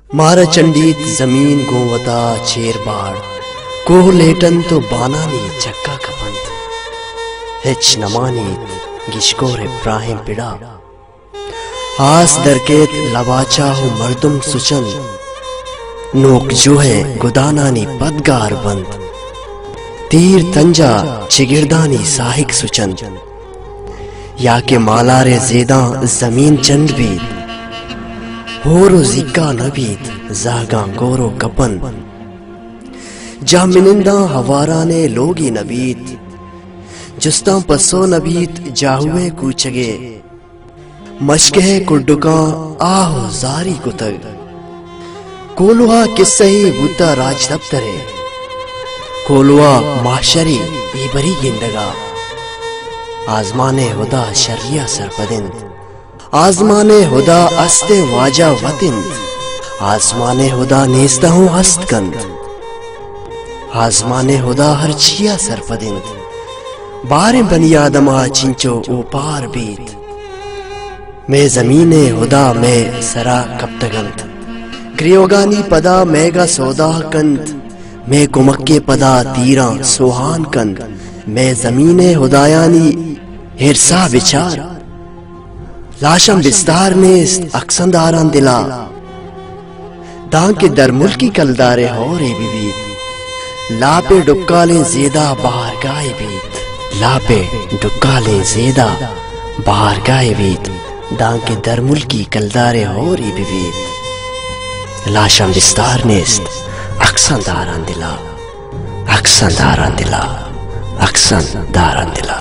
मारा चंडीत जमीन गोवता चेर बाड़ कोह लेटन तो बानानी चक्का कपंत हिच नमानीत गिशकोर इब्राहिम पिड़ा आस दरकेत लवाचा हो मर्दुम सुचन नोक जो है गुदानानी पदगार बंद तीर तंजा चिगिरदानी साहिक सुचन या के मालारे जेदा जमीन चंद बीत होरो जिक्का नबीत जागा गोरो कपन जा मिनिंदा हवारा ने लोगी नबीत जुस्ता पसो नबीत जाहुए कूचगे मशके कुड्डुका आहो जारी कुतग कोलुआ किस्सही बुद्धा राज दफ्तरे कोलुआ माशरी इबरी गिंदगा आजमाने हुदा शरिया सरपदिंद आजमाने हुदा अस्ते वाजा वतिंद आजमाने हुदा नेस्ता हूँ हस्तकंद आजमाने हुदा हर छिया सरपदिंद बारे बनी आदमा चिंचो ऊपार बीत मैं जमीने हुदा मैं सरा कप्तगंत क्रियोगानी पदा मैगा सौदा कंद मैं कुमक्के पदा तीरा सुहान कंद मैं जमीने हुदायानी हिरसा विचार लाशम विस्तार ने अक्संदारान दिला दां के दर मुल्की कलदारे हो रे बीबीत लापे डुक्काले जेदा बाहर गाय बीत लापे डुक्काले जेदा बाहर गाय बीत दां के दर मुल्की कलदारे हो रे बीबीत लाशम विस्तार ने अक्संदारान दिला अक्संदारान दिला अक्संदारान दिला।